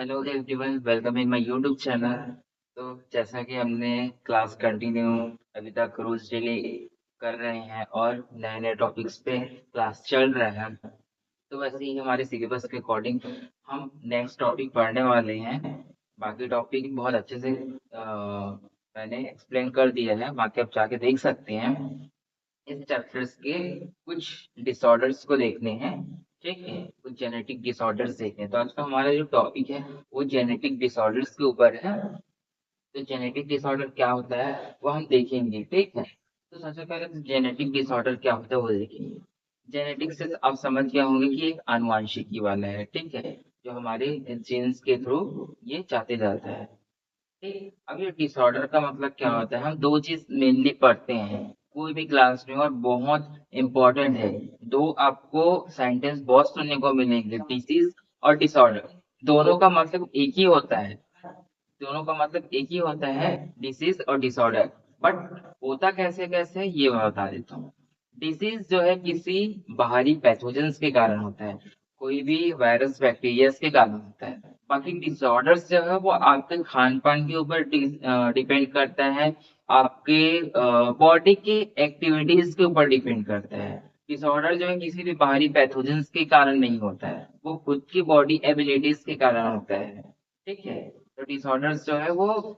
Hello everyone, welcome in my YouTube channel. तो जैसा कि हमने क्लास कंटिन्यू अभी तक रोज डेली कर रहे हैं और नए नए टॉपिक्स पे क्लास चल रहा है, तो वैसे ही हमारे सिलेबस के अकॉर्डिंग हम नेक्स्ट टॉपिक पढ़ने वाले हैं। बाकी टॉपिक बहुत अच्छे से मैंने एक्सप्लेन कर दिया है, बाकी आप जाके देख सकते हैं। इस चैप्टर्स के कुछ डिसऑर्डर्स को देखने हैं। ठीक है, कुछ जेनेटिक डिसऑर्डर्स देखने हैं। तो आज का हमारा जो टॉपिक है वो जेनेटिक डिसऑर्डर्स के ऊपर है। तो जेनेटिक डिसऑर्डर क्या होता है वो हम देखेंगे। ठीक है, तो सबसे पहले तो जेनेटिक डिसऑर्डर क्या होता है वो देखेंगे। जेनेटिक से आप समझ गए होंगे कि एक आनुवंशिकी वाला है। ठीक है, जो हमारे जीन्स के थ्रू ये जाते जाता है। ठीक, अब ये डिसऑर्डर का मतलब क्या होता है, हम दो चीज मेनली पढ़ते हैं कोई भी क्लास में, और बहुत इंपॉर्टेंट है। दो आपको सेंटेंस बहुत सुनने को मिलेंगे, डिसीज और डिसऑर्डर। दोनों का मतलब एक ही होता है। दोनों का मतलब एक ही होता है, डिसीज और डिसऑर्डर। बट होता कैसे कैसे ये मैं बता देता हूँ। डिसीज जो है किसी बाहरी पैथोजेंस के कारण होता है, कोई भी वायरस बैक्टीरिया के कारण होता है। बाकी डिसऑर्डर्स जो है वो आपके खान पान के ऊपर डिपेंड करता है, आपके बॉडी के एक्टिविटीज के ऊपर डिपेंड करता है। डिसऑर्डर जो है किसी भी बाहरी पैथोजेंस के कारण नहीं होता है, वो खुद की बॉडी एबिलिटीज के कारण होता है। ठीक है, तो डिसऑर्डर्स जो है वो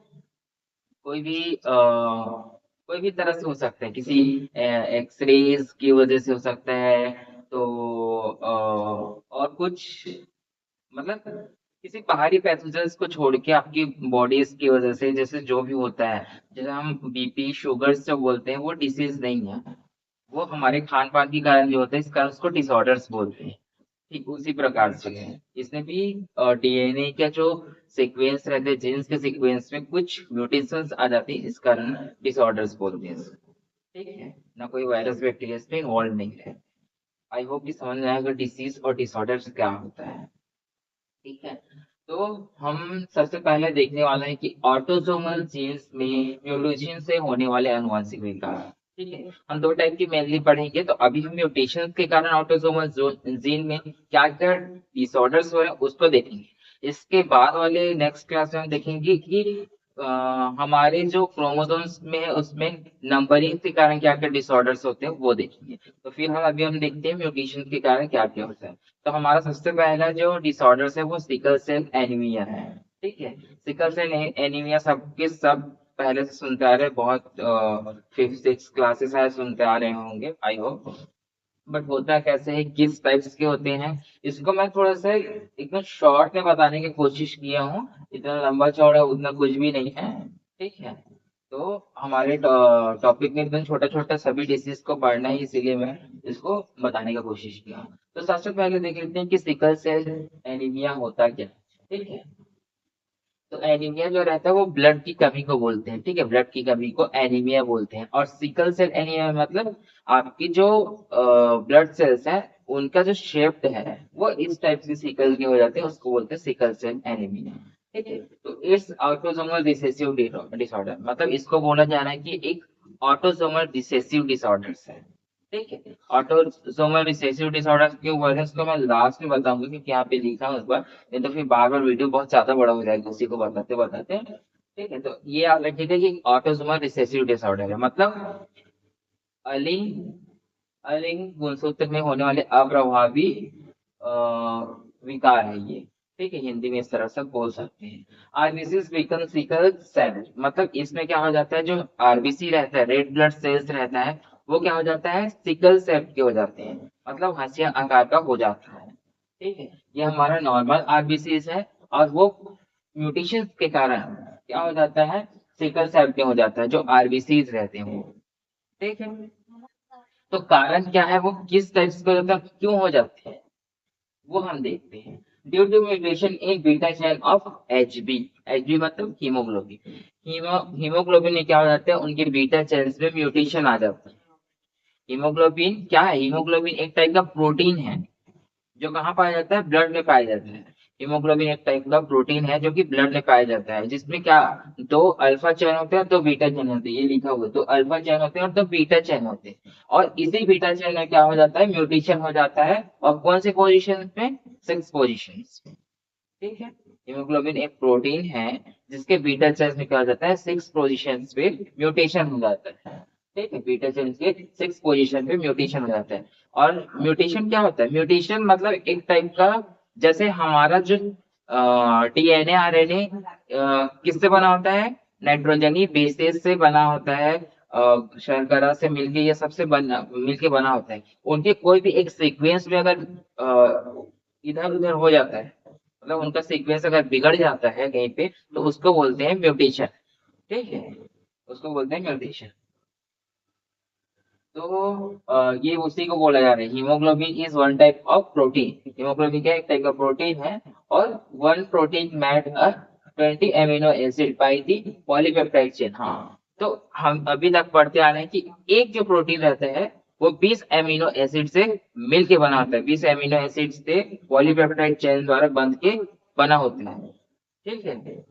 कोई भी तरह से हो सकता है, किसी एक्सरेज की वजह से हो सकता है। तो और कुछ मतलब किसी बाहरी पैथोजेंस को छोड़ के आपकी बॉडीज की वजह से, जैसे जो भी होता है, जैसे हम बीपी शुगर जो बोलते हैं वो डिसीज नहीं है, वो हमारे खान पान के कारण जो होता है, इस कारण उसको डिसऑर्डर्स बोलते हैं। ठीक उसी प्रकार से है इसमें भी। डीएनए का जो सीक्वेंस रहते हैं, जीन्स के सीक्वेंस में कुछ म्यूटेशंस आ जाती है, इस कारण डिसऑर्डर्स बोलते हैं इसको। ठीक है, ना कोई वायरस बैक्टीरिया इसमें इन्वॉल्व नहीं है। आई होप कि समझ में आएगा डिसीज और डिसऑर्डर्स क्या होता है। ठीक है, तो हम सबसे पहले देखने वाले हैं कि ऑटोसोमल जीन्स में म्यूटेशन से होने वाले आनुवंशिक विकार। ठीक है, हम दो टाइप की मेनली पढ़ेंगे। तो अभी हम म्यूटेशन के कारण ऑटोसोमल जीन में क्या क्या डिसऑर्डर्स हो रहे हैं उसको देखेंगे। इसके बाद वाले नेक्स्ट क्लास में हम देखेंगे कि अ, हमारे जो क्रोमोसोम्स में है उसमें नंबरिंग के कारण क्या क्या डिसऑर्डर्स होते हैं वो देखेंगे। तो फिर हम देखते हैं म्यूटेशन के कारण क्या क्या होता है। तो हमारा सबसे पहला जो डिसऑर्डर्स है वो सिकल सेल एनीमिया है। ठीक है, सिकल सेल एनीमिया सबके सब पहले से सुनते आ रहे हैं, बहुत फिफ्थ सिक्स क्लासेस है सुनते आ रहे होंगे आई होप। बट होता कैसे है, किस टाइप्स के होते हैं, इसको मैं थोड़ा सा एकदम शॉर्ट में बताने की कोशिश किया हूँ। इतना लंबा चौड़ा उतना कुछ भी नहीं है। ठीक है, तो हमारे टॉपिक में एकदम छोटा छोटा सभी डिसीज को पढ़ना है, इसीलिए मैं इसको बताने का कोशिश किया। तो सबसे पहले देख लेते हैं कि सिकल सेल एनीमिया होता क्या है। ठीक है, तो एनीमिया जो रहता है वो ब्लड की कमी को बोलते हैं। ठीक है, ब्लड की कमी को एनीमिया बोलते हैं। और सिकल सेल एनीमिया मतलब आपकी जो ब्लड सेल्स है उनका जो शेप है वो इस टाइप से सिकल के हो जाते हैं, उसको बोलते हैं सिकल सेल एनीमिया। ठीक है, तो इट्स ऑटोसोमल रिसेसिव डिसऑर्डर, मतलब इसको बोला जा रहा है कि एक ऑटोसोमल रिसेसिव डिसऑर्डर है। ठीक है, ऑटोसोमल रिसेसिव डिसऑर्डर के वर्जन को मैं लास्ट में बताऊंगा क्योंकि यहाँ पे लिखा हूँ इस बार, नहीं तो फिर बार बार वीडियो बहुत ज्यादा बड़ा हो जाएगा उसी को बताते बताते। ठीक है, तो ये याद रखिएगा कि ऑटोसोमल रिसेसिव डिसऑर्डर है, मतलब अलिंग अलिंग गुणसूत्र में होने वाले अप्रभावी अ, विकार है ये। ठीक है, हिंदी में इस तरह से बोल सकते हैं। आरबीसी विकन सिकल सेल, मतलब इसमें क्या हो जाता है, जो आरबीसी रहता है, रेड ब्लड सेल्स रहता है, वो क्या हो जाता है, सिकल सेल के हो जाते हैं, मतलब हंसिया आकार का हो जाता है। ठीक है, ये हमारा नॉर्मल आरबीसी है, और वो म्यूटेशन के कारण क्या हो जाता है, सिकल सेल के हो जाता है, जो आरबीसी रहते हैं वो। ठीक है, तो कारण क्या है, वो किस टाइप से होता है, क्यों हो जाते हैं, वो हम देखते हैं। Due to mutation in beta chain of Hb, Hb मतलब हीमोग्लोबिन। हीमोग्लोबिन में क्या हो जाता है, उनके बीटा चैन्स में म्यूटेशन आ जाता है। हीमोग्लोबिन क्या है, हीमोग्लोबिन एक टाइप का प्रोटीन है जो कहाँ पाया जाता है, ब्लड में पाया जाता है। हीमोग्लोबिन एक टाइप का प्रोटीन है जो कि ब्लड में पाया जाता है, जिसमें क्या दो अल्फा चैन होते हैं, दो बीटा चैन होते हैं, ये लिखा हुआ है, दो अल्फा चैन होते हैं और दो बीटा चैन होते हैं। और इसी बीटा चैन में क्या हो जाता है, म्यूटेशन हो जाता है, और कौन से पोजिशन में, सिक्स पोजिशन। ठीक है, हीमोग्लोबिन एक प्रोटीन है जिसके बीटा चेन्स में क्या हो जाता है, 6 पोजीशंस पे म्यूटेशन हो जाता है। ठीक है, बीटा चेन्स के 6 पोजीशन पे म्यूटेशन हो जाता है। और म्यूटेशन क्या होता है, म्यूटेशन मतलब एक टाइप का, जैसे हमारा जो डीएनए आरएनए किससे बना होता है, नाइट्रोजनी बेसेस से बना होता है, शर्करा से मिलके ये सबसे बना मिलके बना होता है। उनके कोई भी एक सीक्वेंस में अगर इधर उधर हो जाता है, मतलब उनका सीक्वेंस अगर बिगड़ जाता है कहीं पे, तो उसको बोलते हैं म्यूटेशन। ठीक है, उसको बोलते हैं म्यूटेशन। तो ये उसी को बोला जा रहा है, haemoglobin is one type of protein. Haemoglobin क्या एक टाइप का प्रोटीन है, और one protein mad a 20 amino acid by the polypeptide chain. हाँ, तो हम अभी तक पढ़ते आ रहे हैं कि एक जो प्रोटीन रहता है वो 20 एमिनो एसिड से मिलके बना होता है, 20 एमिनो एसिड से पॉलीपेप्टाइड चेन द्वारा बंध के बना होता है। ठीक है।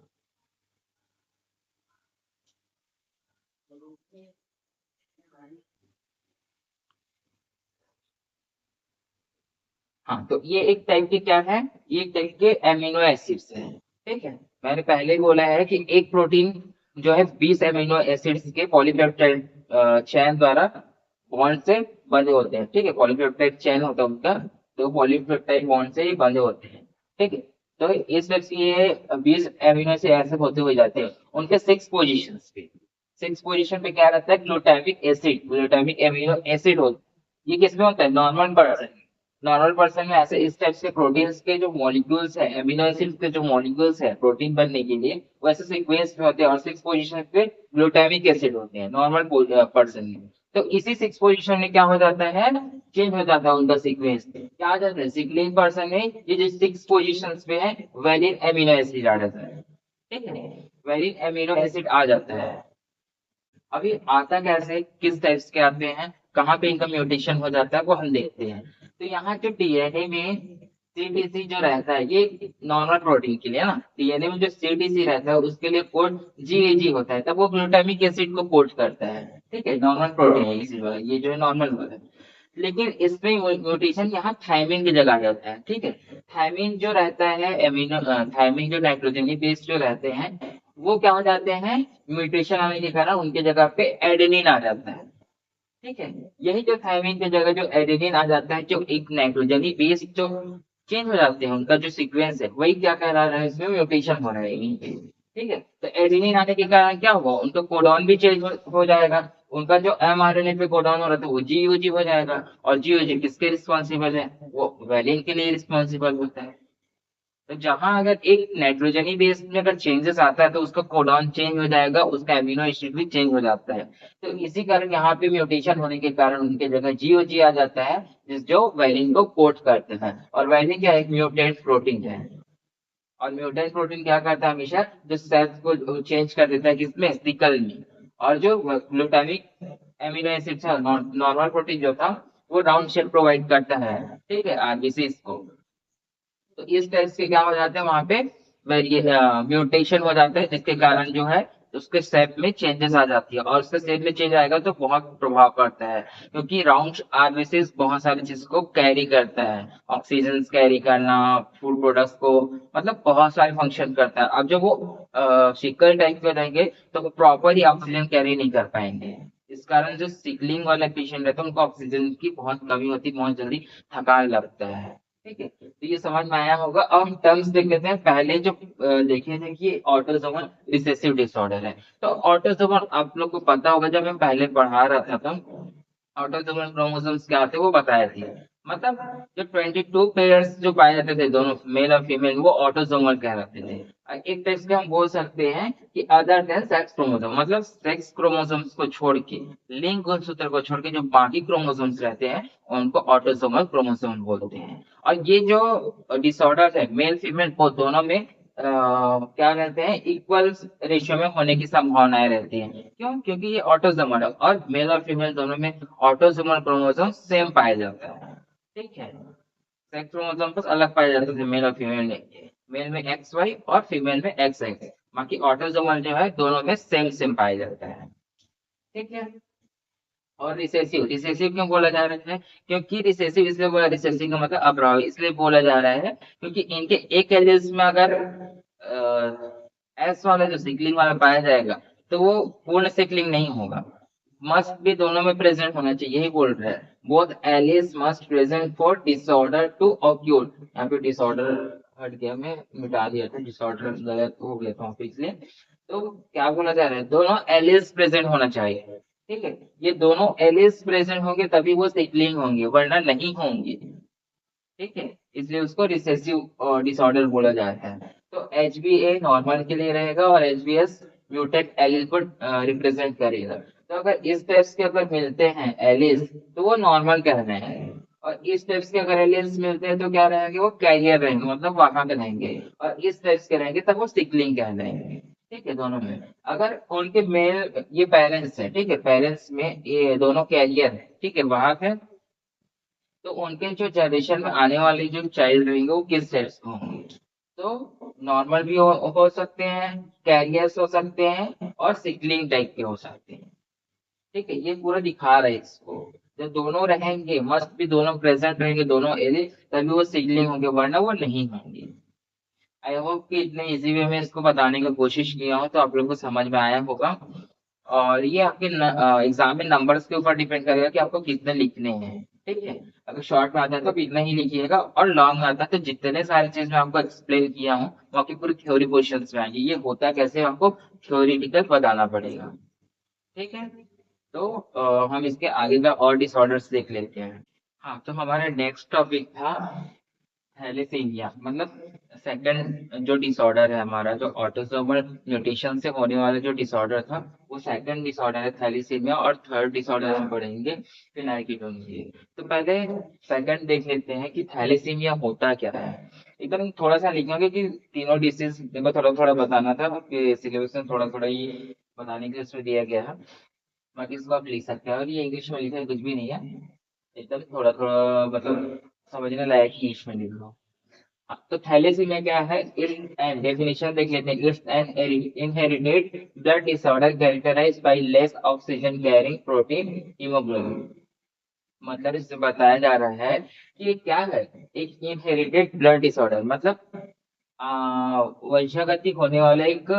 हाँ, तो ये एक टाइप के क्या है, ये एक टाइप के एमिनो एसिड्स हैं। ठीक है, मैंने पहले ही बोला है कि एक प्रोटीन जो है 20 एमिनो एसिड्स के पॉलीपेप्टाइड चेन द्वारा बॉन्ड से बंधे होते हैं। ठीक है, पॉलीपेप्टाइड चेन होता है उनका, तो पॉलीपेप्टाइड बॉन्ड से ही बंधे होते हैं। ठीक है, तो इस वजह से ये 20 एमिनो से ऐसे होते हुए जाते हैं उनके 6 पोजीशंस पे। 6 पोजीशन पे क्या रहता है, glutamic acid, glutamic amino acid होता है। ये किसमें होता है, नॉर्मल पर्सन। नॉर्मल पर्सन में ऐसे इस टाइप के प्रोटीन्स के जो मॉलिक्यूल्स है, एमिनो एसिड्स के जो मॉलिक्यूल्स है प्रोटीन बनने के लिए, वैसे सीक्वेंस में होते हैं, और 6 पोजीशन पे ग्लूटामिक एसिड होते हैं नॉर्मल पर्सन में। तो इसी 6 पोजीशन में क्या हो जाता है, चेंज हो जाता है उनका सीक्वेंस। क्या आ जाता है, सिक्लिंग पर्सन में ये जो 6 पोजीशन पे है वेलिन एमिनो एसिड आ जाता है। ठीक है, वेलिन एमिनो एसिड आ जाता है। अभी आता कैसे, किस टाइप्स के आते हैं, कहाँ पे इनका म्यूटेशन हो जाता है, वो हम देखते हैं। तो यहाँ जो डीएनए में सीटीसी जो रहता है, ये नॉर्मल प्रोटीन के लिए ना, डीएनए में जो सीटीसी रहता है उसके लिए कोड जीएजी होता है, तब वो ग्लूटामिक एसिड को कोड करता है। ठीक है, नॉर्मल प्रोटीन है इसी वाला, ये जो है नॉर्मल वाला है। लेकिन इसमें म्यूटेशन यहाँ थायमिन की जगह आ जाता है। ठीक है, थायमिन जो रहता है एमिनो, थायमिन जो नाइट्रोजनी बेस जो रहते हैं, वो क्या हो जाते हैं, म्यूटेशन आने के कारण उनके जगह पे एडेनिन आ जाता है। ठीक है, यही जो थायमिन की जगह जो एडेनिन आ जाता है, जो एक नाइट्रोजनी बेस जो चेंज हो जाते हैं उनका जो सीक्वेंस है, वही क्या कहला रहा है, इसमें म्यूटेशन हो रहा है यहीं पे। ठीक है, तो एडेनिन आने के कारण क्या हुआ, उनका कोडॉन भी चेंज हो जाएगा। उनका जो एमआरएनए पे कोडॉन हो रहा था वो जीओजी हो जाएगा, और जीओजी किसके रिस्पॉन्सिबल है, वो वैलिन के लिए रिस्पॉन्सिबल होता है। तो जहां अगर एक नाइट्रोजनी बेस में अगर चेंजेस आता है तो उसका कोडॉन चेंज हो जाएगा, उसका एमिनो एसिड भी चेंज हो जाता है। तो इसी कारण यहाँ पे म्यूटेशन होने के कारण उनके जगह जीओजी आ जाता है, जिस जो वैलिन को कोड करते हैं। और वैलिन क्या है, एक म्यूटेंट प्रोटीन है। और म्यूटेंट प्रोटीन क्या करता है, हमेशा जो सेल्स को चेंज कर देता है, किसमें, सिकल में। और जो ग्लूटामिक एमिनो एसिड था, नॉर्मल प्रोटीन जो था, वो राउंड शेप प्रोवाइड करता है। ठीक है, आरबीसी को। तो इस तरह से क्या हो जाता है, वहां पे म्यूटेशन हो जाता है, जिसके कारण जो है उसके शेप में चेंजेस आ जाती है, और उसके शेप में चेंज आएगा तो बहुत प्रभाव पड़ता है, क्योंकि राउंड आरबीसीज बहुत सारी चीज को कैरी करता है, ऑक्सीजन कैरी करना, फूड प्रोडक्ट्स को, मतलब बहुत सारे फंक्शन करता है। अब जब वो सिकल टाइप के रहेंगे तो वो प्रॉपर ही ऑक्सीजन कैरी नहीं कर पाएंगे। इस कारण जो सिकलिंग वाला पेशेंट रहता है उनको ऑक्सीजन की बहुत कमी होती है, बहुत जल्दी थकान लगता है। ठीक है, तो ये समझ में आया होगा। अब हम टर्म्स देख लेते हैं। पहले जो देखे थे कि ऑटोसोमल रिसेसिव डिसऑर्डर है, तो ऑटोसोमल आप लोग को पता होगा, जब मैं पहले पढ़ा रहा था तो ऑटोसोमल क्रोमोसोम्स क्या थे वो बताए थे। मतलब जो 22 पेयर्स जो पाए जाते थे दोनों मेल और फीमेल, वो ऑटोसोमल कहलाते थे। एक तरह से हम बोल सकते हैं कि अदर देन सेक्स क्रोमोसोम, मतलब सेक्स क्रोमोसोम्स को छोड़ के, लिंग गुणसूत्र को छोड़ के जो बाकी क्रोमोसोम्स रहते हैं उनको ऑटोसोमल क्रोमोसोम बोलते हैं। और ये जो डिसऑर्डर है मेल फीमेल को दोनों में क्या रहते हैं, इक्वल रेशियो में होने की संभावनाएं रहती हैं। क्यों, क्योंकि ये ऑटोसोमल है, और मेल और फीमेल दोनों में ऑटोसोमल क्रोमोसोम सेम पाया जाता है। ठीक है, सेक्स क्रोमोसोम बस अलग पाए जाते थे मेल और फीमेल में, मेल में एक्स वाई और फीमेल में एक्स एक्स, बाकी ऑटोसोमल जो है दोनों में सेम सेम पाया जाता है। ठीक है, और रिसेसिव, रिसेसिव क्यों बोला जा रहा है? क्योंकि रिसेसिव इसलिए बोला, रिसेसिव का मतलब अप्रभाव इसलिए बोला जा रहा है क्योंकि इनके एक एलिस में अगर एस वाला जो सिकलिंग वाला पाया जाएगा तो वो पूर्ण सिकलिंग नहीं होगा, मस्ट भी दोनों में प्रेजेंट होना चाहिए, यही बोल रहा है। Both alleles must present for disorder to occur. यहाँ पे डिसऑर्डर हट गया, मैं मिटा दिया था, डिसऑर्डर गलत हो गया था इसलिए। तो क्या बोला जा रहा है, दोनों एलिस प्रेजेंट होना चाहिए, ठीक है। ये दोनों एलिस प्रेजेंट होंगे तभी वो सिबलिंग होंगे, वरना नहीं होंगे, ठीक है। इसलिए उसको रिसेसिव डिसऑर्डर बोला जाता है। तो एच बी ए नॉर्मल के लिए रहेगा और H B S mutant allele को रिप्रेजेंट करेगा। तो अगर इस टाइप्स के अगर मिलते हैं एलिस तो वो नॉर्मल कह रहे हैं, और इस टाइप्स के अगर एलिस मिलते हैं तो क्या रहेंगे, वो कैरियर रहेंगे, मतलब वहां पे रहेंगे। और इस टाइप्स के रहेंगे तब वो सिकलिंग कह रहेंगे, ठीक है। दोनों में अगर उनके मेल ये पेरेंट्स है, ठीक है, पेरेंट्स में ये दोनों कैरियर है, ठीक है, वहां है, तो उनके जो जनरेशन में आने वाले जो चाइल्ड रहेंगे वो किस सेक्स के होंगे? तो नॉर्मल भी हो सकते हैं, कैरियर्स हो सकते हैं, और सिकलिंग टाइप के हो सकते हैं, ठीक है। ये पूरा दिखा रहा है इसको। जब दोनों रहेंगे, मस्ट भी दोनों प्रेजेंट रहेंगे, दोनों एज, तभी वो सिकलिंग होंगे, वरना वो नहीं होंगे। आई होप कि इतने इजी वे में इसको बताने की कोशिश किया हूँ तो आप लोगों को समझ में आया होगा। और ये आपके एग्जाम में नंबर्स के ऊपर डिपेंड करेगा कि आपको कितने लिखने हैं, ठीक है। अगर शॉर्ट में आता है तो इतना ही लिखिएगा, और लॉन्ग में आता है तो जितने सारी चीज मैं आपको एक्सप्लेन किया हूँ वो आपकी पूरी थ्योरी क्वेश्चंस में आएंगे, ये होता है कैसे आपको थ्योरेटिकल बताना पड़ेगा, ठीक है। तो हम इसके आगे का और डिसऑर्डर्स देख लेते हैं। हाँ, तो हमारा नेक्स्ट टॉपिक था थैलेसीमिया, मतलब सेकंड जो डिसऑर्डर है हमारा, जो ऑटोसोमल म्यूटेशन से होने वाला जो डिसऑर्डर था, वो सेकंड डिसऑर्डर है थैलेसीमिया, और थर्ड डिसऑर्डर हम पढ़ेंगे फिनाइल्केटोनुरिया। तो पहले सेकंड देख लेते हैं कि थैलेसीमिया होता क्या है। एकदम थोड़ा सा लिखेंगे कि तीनों डिसीज मेरे को थोड़ा थोड़ा बताना था कि सिलेबस में थोड़ा थोड़ा ही बताने के लिए उसमें दिया गया है, बाकी इसको आप लिख सकते हैं, और ये इंग्लिश में लिखा है कुछ भी नहीं है, एकदम थोड़ा थोड़ा मतलब समझने लायक ही इंग्लिश में लिख लो। हाँ, तो थैलेसीमिया क्या है, इट्स एन डेफिनेशन देख लेते हैं। It's an inherited blood disorder characterised by less oxygen carrying protein haemoglobin. मतलब इससे बताया जा रहा है कि ये क्या है, एक इनहेरिटेड ब्लड डिसऑर्डर, मतलब वंशागतिक होने वाला एक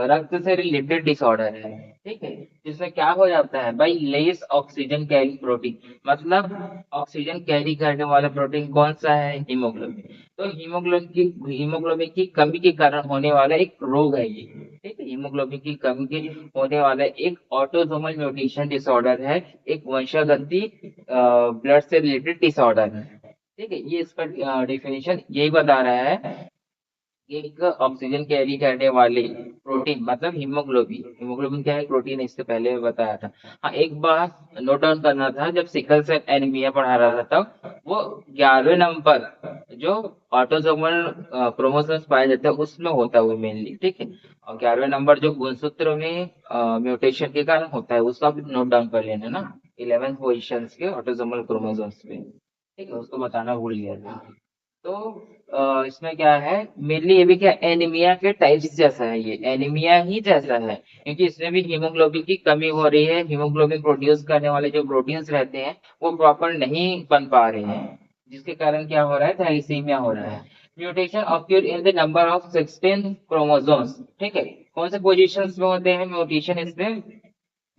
रक्त से रिलेटेड डिसऑर्डर है, ठीक है। जिसमें क्या हो जाता है, भाई लेस ऑक्सीजन कैरी प्रोटीन, मतलब ऑक्सीजन कैरी करने वाला प्रोटीन कौन सा है, हीमोग्लोबिन। तो हीमोग्लोबिन की कमी के कारण होने वाला एक रोग है ये, ठीक है। हीमोग्लोबिन की कमी के होने वाला एक ऑटोसोमल म्यूटेशन डिसऑर्डर है, एक वंशागति ब्लड से रिलेटेड डिसऑर्डर है, ठीक है। ये इसका डेफिनेशन यही बता रहा है, एक ऑक्सीजन कैरी करने वाले प्रोटीन, मतलब हीमोग्लोबिन। हीमोग्लोबिन क्या है, प्रोटीन है, इससे पहले बताया था। हाँ, एक बात नोट डाउन करना था, जब सिकल सेल एनीमिया पढ़ा रहा था तब वो 11वें नंबर जो ऑटोसोमल क्रोमोसोम्स पाए जाते हैं उसमें होता है वो मेनली, ठीक है। और 11वें नंबर जो गुणसूत्र में म्यूटेशन के कारण होता है उसका भी नोट डाउन कर लेना ना, 11th पोजिशन के ऑटोसोमल क्रोमोसोम्स पे, ठीक है, उसको बताना भूल गया था। तो इसमें क्या है, मेनली ये भी क्या एनीमिया के टाइप्स जैसा है, ये एनीमिया ही जैसा है, क्योंकि इसमें भी हीमोग्लोबिन की कमी हो रही है, हीमोग्लोबिन प्रोड्यूस करने वाले जो प्रोटीन्स रहते हैं वो प्रॉपर नहीं बन पा रहे हैं, जिसके कारण क्या हो रहा है, थैलेसीमिया हो रहा है। Mutation occur in the number of 16 chromosomes, ठीक है। कौन से पोजीशंस में होते हैं म्यूटेशन इसमें,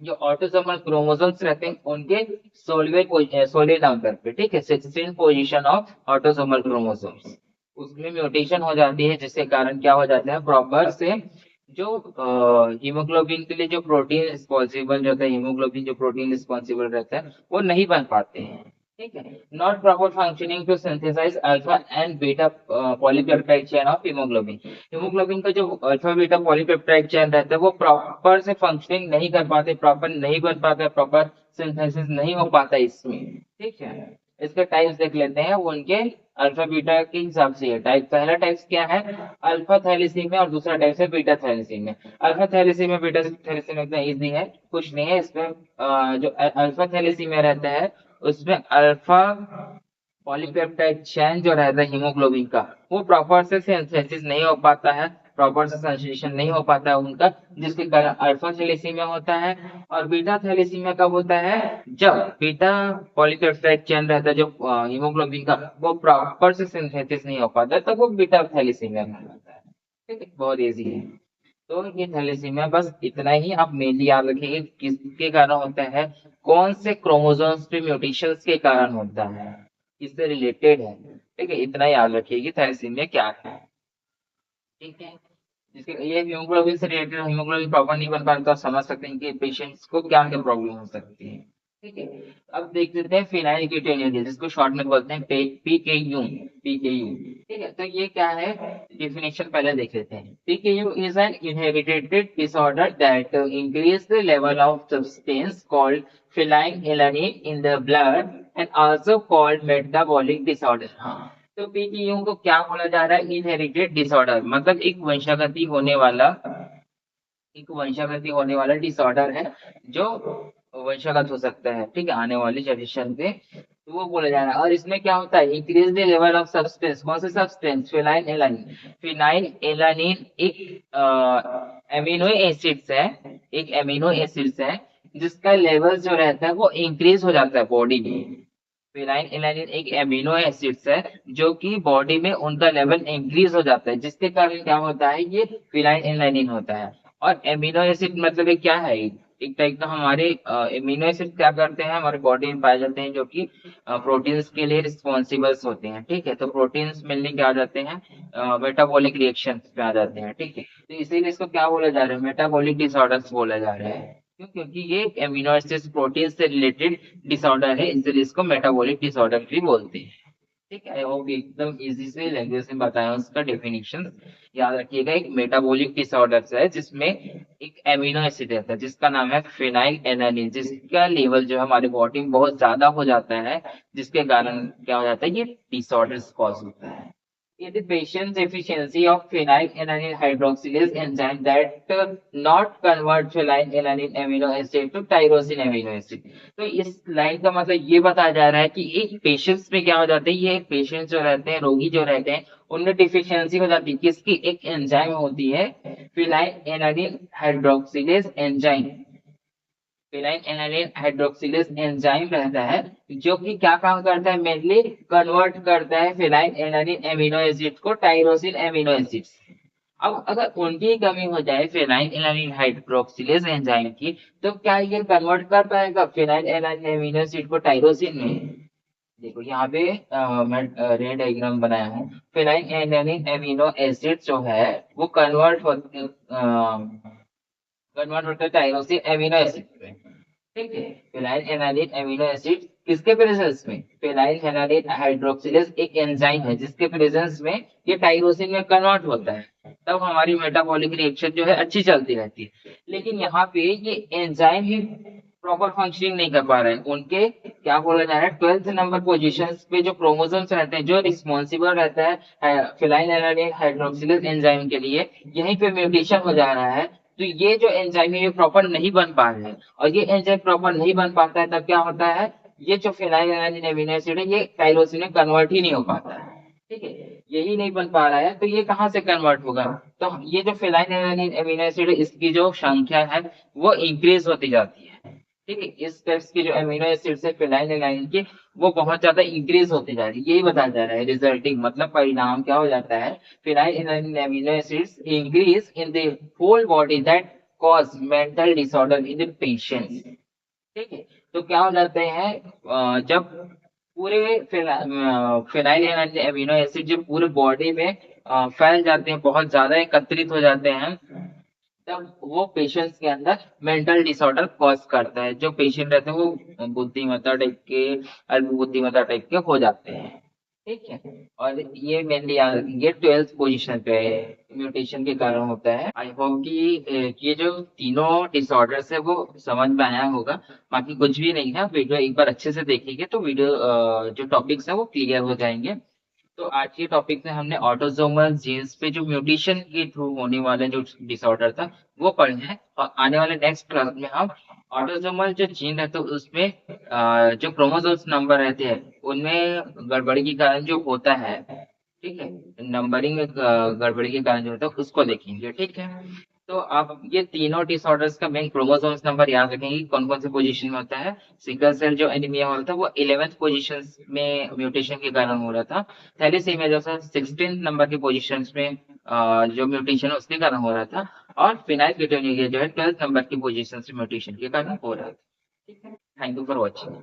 जो ऑटोसोमल क्रोमोसोम्स रहते हैं उनके 16वें नंबर पे, ठीक है, 16 पोजीशन ऑफ ऑटोसोमल क्रोमोसोम्स, उसमें म्यूटेशन हो जाती है, जिसके कारण क्या हो जाता है, प्रॉपर से जो हीमोग्लोबिन के लिए जो प्रोटीन रिस्पॉन्सिबल रहता है, हीमोग्लोबिन जो प्रोटीन रिस्पॉन्सिबल रहता है वो नहीं बन पाते हैं, ठीक है। Not proper functioning to synthesise alpha and beta polypeptide chain of haemoglobin. Haemoglobin का जो अल्फा बीटा पॉलीपेप्टाइड चेन रहता है वो प्रॉपर से फंक्शनिंग नहीं कर पाते, प्रॉपर नहीं बन पाता, प्रॉपर सिंथेसिस नहीं हो पाता इसमें, ठीक है। इसके टाइप्स देख लेते हैं, वो उनके अल्फा बीटा के हिसाब से है। टाइप पहला टाइप क्या है, अल्फा थैलेसीमिया, और दूसरा टाइप है beta thalassaemia. Alpha thalassaemia beta thalassaemia इतना इजी है, कुछ नहीं है इसमें। जो अल्फा थैलेसीमिया रहता है उसमें अल्फा पॉलीपेप्टाइड चेन जो रहता है हीमोग्लोबिन का वो प्रॉपर से सिंथेसिस नहीं हो पाता है, प्रॉपर से संश्लेषण नहीं हो पाता है उनका, जिसके कारण अल्फा थैलेसीमिया होता है। और बीटा थैलेसीमिया कब होता है? जब बीटा पॉलीपेप्टाइड चेन रहता है जो हीमोग्लोबिन का, वो प्रॉपर से सिंथेसिस नहीं हो पाता है, तब वो बीटा थैलेसीमिया कहलाता है। ठीक है, बहुत इजी है। तो ये थैलेसीमिया बस इतना ही आप मेनली याद रखिए, किसके कारण होता है, कौन से क्रोमोसोम्स पे म्यूटेशंस के कारण होता है, किससे रिलेटेड है। ठीक है, इतना याद रखिए कि थैलेसीमिया क्या है। ठीक है, जिसके ये हीमोग्लोबिन से रिलेटेड, हीमोग्लोबिन प्रॉपर नहीं बन पाता तो आप समझ सकते हैं कि पेशेंट्स को क्या क्या प्रॉब्लम हो सकती है। ठीक है, अब देख लेते हैं फिनाइल कीटोनुरिया, जिसको शॉर्ट में बोलते हैं पीकेयू। पीकेयू, ठीक है, तो ये क्या है, डेफिनेशन पहले देख लेते हैं। PKU is an inherited disorder that increase the level of substance called phenylalanine in the blood and also called metabolic disorder। हाँ, तो पीकेयू को क्या बोला जा रहा है, इनहेरिटेड डिसऑर्डर, मतलब एक वंशागति होने वाला डिसऑर्डर है, जो वंशागत हो सकता है, ठीक है, आने वाली जनरेशन पे, तो वो बोला जा रहा है। और इसमें क्या होता है, increase the level of substance, कौन सा substance, phenyl alanine. Phenyl alanine एक एमिनो एसिड्स है, एक एमिनो एसिड्स है, जिसका लेवल जो रहता है वो इंक्रीज हो जाता है बॉडी में। फिनाइल एलानिन एक एमिनो एसिड्स है, जो कि बॉडी में उनका लेवल इंक्रीज हो जाता है, जिसके कारण क्या होता है, ये फिनाइल एलानिन होता है। और एमिनो एसिड मतलब ये क्या है, एक टाइप का हमारे एमिनो एसिड क्या करते हैं, हमारे बॉडी में पाए जाते हैं, जो कि प्रोटीन्स के लिए रिस्पॉन्सिबल होते हैं। ठीक है, तो प्रोटीन्स मिलने के आ जाते हैं, मेटाबॉलिक रिएक्शन पे आ जाते हैं। ठीक है, तो इसीलिए इसको क्या बोला जा रहा है, मेटाबॉलिक डिसऑर्डर्स बोला जा रहा है। क्यों? क्योंकि ये एमिनो एसिड प्रोटीन से रिलेटेड डिसऑर्डर है, इसलिए इसको मेटाबॉलिक डिसऑर्डर भी बोलते हैं। ठीक है, वो भी एकदम इजी से लैंग्वेज में बताया, उसका डेफिनेशन याद रखिएगा। एक मेटाबॉलिक डिसऑर्डर है जिसमें एक एमिनो एसिड रहता है जिसका नाम है फिनाइल एलानिन, जिसका लेवल जो है हमारे बॉडी में बहुत ज्यादा हो जाता है, जिसके कारण क्या हो जाता है, ये डिसऑर्डर्स कॉज होता है। In the patient's deficiency of phenylalanine hydroxylase enzyme that not convert phenylalanine amino acid to tyrosine amino acid। तो इस लाइन का मतलब ये बताया जा रहा है कि एक पेशेंट्स में क्या हो जाता है, ये एक पेशेंट जो रहते हैं, रोगी जो रहते हैं, उनमें डिफिशियंसी हो जाती है, किसकी, एक एंजाइम होती है phenylalanine hydroxylase enzyme. Phenyl aniline hydroxylase enzyme रहता है, जो कि क्या काम करता है, मेनली कन्वर्ट करता है फिनाइल एनालिन एमिनो एसिड को टाइरोसिन एमिनो एसिड। अब अगर उनकी कमी हो जाए फिनाइल एनालिन हाइड्रोक्सिलेज एंजाइम की, तो क्या ये कन्वर्ट कर पाएगा फिनाइल एनालिन एमिनो एसिड को टाइरोसिन में? देखो यहाँ पे मैं रेड डायग्राम बनाया हूँ। फिनाइल एनालिन एमिनो एसिड जो है वो कन्वर्ट होता है टाइरोसिन एमिनो एसिड में। ठीक है, फिनाइल एनालिन एमिनो एसिड किसके प्रेजेंस में, फिनाइल एनालिन हाइड्रोक्सिलेज एक एंजाइम है जिसके प्रेजेंस में ये टाइरोसिन में कन्वर्ट होता है, तब हमारी मेटाबॉलिक रिएक्शन जो है अच्छी चलती रहती है। लेकिन यहाँ पे ये एंजाइम ही प्रॉपर फंक्शनिंग नहीं कर पा रहे हैं, उनके क्या बोला जा रहा है, 12th नंबर पोजीशन पे जो क्रोमोसोम्स रहते हैं, जो रिस्पॉन्सिबल रहता है फिनाइल एनालिन हाइड्रोक्सिलेज एंजाइम के लिए, यहीं पे म्यूटेशन हो जा रहा है। तो ये जो एंजाइम है ये प्रॉपर नहीं बन पा रहे हैं, और ये एंजाइम प्रॉपर नहीं बन पाता है, तब क्या होता है, ये जो फिनाइलएलानिन एमिनो एसिड है ये टाइरोसिन में कन्वर्ट ही नहीं हो पाता है। ठीक है, यही नहीं बन पा रहा है, तो ये कहाँ से कन्वर्ट होगा, तो ये जो फिनाइलएलानिन एमिनो एसिड है इसकी जो संख्या है वो इंक्रीज होती जाती है। ठीक है, इस टाइप्स की जो अमीनो एसिड्स है फिनाइलएलानिन की, वो बहुत ज्यादा इंक्रीज होती जा रही है, यही बताया जा रहा है। रिजल्टिंग मतलब परिणाम क्या हो जाता है, phenylalanine amino acids increase in the whole body that cause mental disorder in the patients। ठीक है, तो क्या हो जाते हैं, जब पूरे फिनाइल एमिनो एसिड जब पूरे बॉडी में फैल जाते हैं, बहुत ज्यादा एकत्रित हो जाते हैं, तब वो पेशेंट्स के अंदर मेंटल डिसऑर्डर कॉज करता है। जो पेशेंट रहते हैं वो बुद्धिमत्ता टाइप के, अल्प बुद्धिमत्ता टाइप के हो जाते हैं। ठीक है, और ये मेनली याद रखेंगे 12th पोजीशन पे म्यूटेशन के कारण होता है। आई होप कि ये जो तीनों डिसऑर्डर्स है वो समझ में आया होगा, बाकी कुछ भी नहीं है। वीडियो एक बार अच्छे से देखेंगे तो वीडियो जो टॉपिक्स है वो क्लियर हो जाएंगे। तो आज के टॉपिक में हमने ऑटोसोमल जीन्स पे जो म्यूटेशन के थ्रू होने वाले जो डिसऑर्डर था वो पढ़े हैं, और आने वाले नेक्स्ट क्लास में हम ऑटोसोमल जो जीन है तो उसमें जो क्रोमोसोम्स नंबर रहते हैं उनमें गड़बड़ी के कारण जो होता है, ठीक है। नंबरिंग में गड़बड़ी के कारण जो होता है उसको देखेंगे, ठीक है। तो आप ये तीनों डिसऑर्डर्स का मेन क्रोमोसोम्स नंबर याद रखेंगे कि कौन कौन से पोजीशन में होता है। सिकल सेल जो एनीमिया हो रहा था वो 11th पोजीशन में म्यूटेशन के कारण हो रहा था। थैलेसीमिया जो था 16 नंबर के पोजीशन में जो म्यूटेशन है उसके कारण हो रहा था। और फिनाइल कीटोनुरिया जो है 12th नंबर की पोजीशन से म्यूटेशन के कारण हो रहा था। ठीक है, थैंक यू फॉर वॉचिंग।